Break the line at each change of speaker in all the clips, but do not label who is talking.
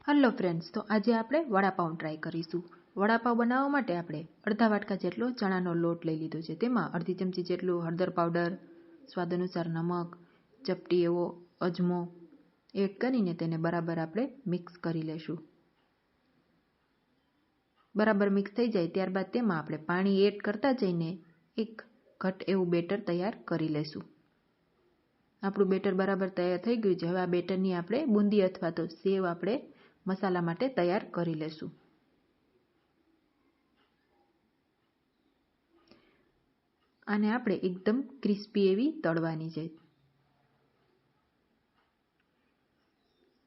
Hello friends, તો આજે આપણે વડાપાઉં ટ્રાય કરીશું। વડાપાઉં બનાવવા માટે આપણે અડધા વાટકા જેટલો ચણાનો લોટ લઈ લીધો છે। તેમાં અડધી ચમચી જેટલું હળદર પાવડર, સ્વાદ અનુસાર નમક, ચપટી એવો અજમો એડ કરીને તેને બરાબર આપણે મિક્સ કરી લેશું। બરાબર મિક્સ થઈ જાય ત્યારબાદ તેમાં આપણે પાણી એડ કરતા જઈને એક ઘટ એવું બેટર તૈયાર કરી લેશું। આપણું બેટર બરાબર તૈયાર થઈ ગયું છે। હવે આ બેટરની આપણે બુંદી અથવા તો સેવ આપણે મસાલા માટે તૈયાર કરી લેશું। આને આપણે એકદમ ક્રિસ્પી એવી તળવાની છે।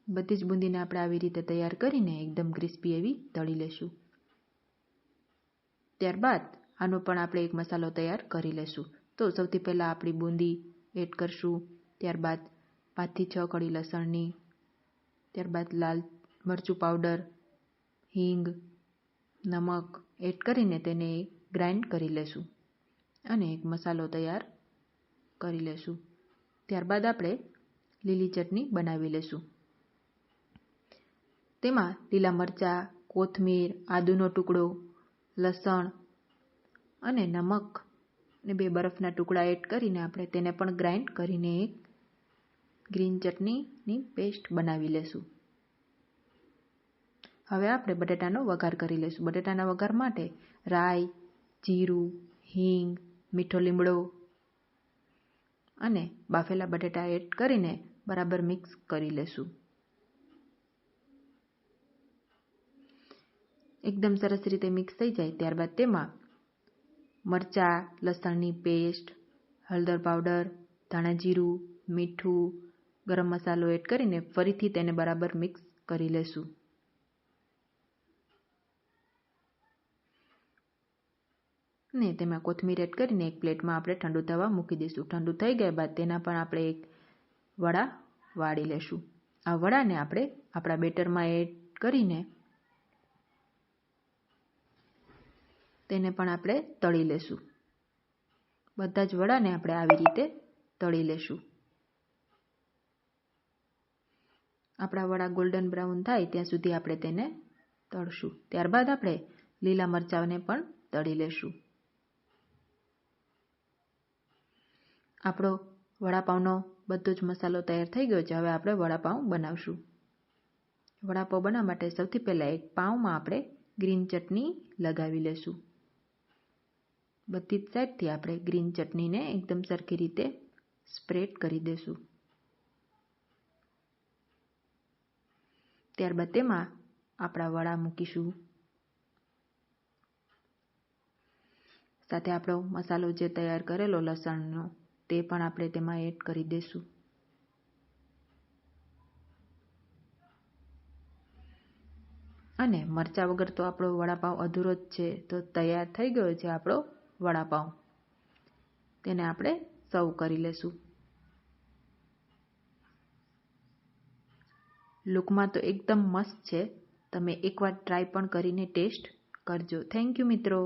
બધી જ બુંદીને આપણે આવી રીતે તૈયાર કરીને એકદમ ક્રિસ્પી એવી તળી લેશું। ત્યારબાદ આનો પણ આપણે એક મસાલો તૈયાર કરી લેશું। તો સૌથી પહેલાં આપણી બુંદી એડ કરશું, ત્યારબાદ 5 થી 6 કળી લસણની, ત્યારબાદ લાલ મરચું પાવડર, હિંગ, નમક એડ કરીને તેને ગ્રાઇન્ડ કરી લેશું અને એક મસાલો તૈયાર કરી લેશું। ત્યારબાદ આપણે લીલી ચટણી બનાવી લેશું। તેમાં લીલા મરચાં, કોથમીર, આદુનો ટુકડો, લસણ અને નમક અને 2 બરફના ટુકડા એડ કરીને આપણે તેને પણ ગ્રાઇન્ડ કરીને એક ગ્રીન ચટણીની પેસ્ટ બનાવી લેશું। હવે આપણે બટેટાનો વઘાર કરી લેશું। બટેટાના વઘાર માટે રાઈ, જીરું, હિંગ, મીઠો લીમડો અને બાફેલા બટેટા એડ કરીને બરાબર મિક્સ કરી લેશું। એકદમ સરસ રીતે મિક્સ થઈ જાય ત્યારબાદ તેમાં મરચાં, લસણની પેસ્ટ, હળદર પાવડર, ધાણા જીરું, મીઠું, ગરમ મસાલો એડ કરીને ફરીથી તેને બરાબર મિક્સ કરી લેશું। ને તેમાં કોથમીર એડ કરીને એક પ્લેટમાં આપણે ઠંડુ થવા મૂકી દઈશું। ઠંડુ થઈ ગયા બાદ તેના પણ આપણે એક વડા વાળી લેશું। આ વડાને આપણે આપણા બેટરમાં એડ કરીને તેને પણ આપણે તળી લેશું। બધા જ વડાને આપણે આવી રીતે તળી લેશું। આપણા વડા ગોલ્ડન બ્રાઉન થાય ત્યાં સુધી આપણે તેને તળશું। ત્યારબાદ આપણે લીલા મરચાંને પણ તળી લેશું। આપણો વડાપાઉંનો બધો જ મસાલો તૈયાર થઈ ગયો છે। હવે આપણે વડાપાઉં બનાવશું। વડાપાઉં બનાવવા માટે સૌથી પહેલાં એક પાઉંમાં આપણે ગ્રીન ચટણી લગાવી લેશું। બધી જ સાઈડથી આપણે ગ્રીન ચટણીને એકદમ સરખી રીતે સ્પ્રેડ કરી દેશું। ત્યારબાદ તેમાં આપણા વડા મૂકીશું, સાથે આપણો મસાલો જે તૈયાર કરેલો લસણનો તે પણ આપણે તેમાં એડ કરી દઈશું। અને મરચાં વગર તો આપણો વડાપાઉં અધૂરો જ છે। તો તૈયાર થઈ ગયો છે આપણો વડાપાઉં। તેને આપણે સર્વ કરી લેશું। લુકમાં તો એકદમ મસ્ત છે। તમે એકવાર ટ્રાય પણ કરીને ટેસ્ટ કરજો। થેન્ક યુ મિત્રો।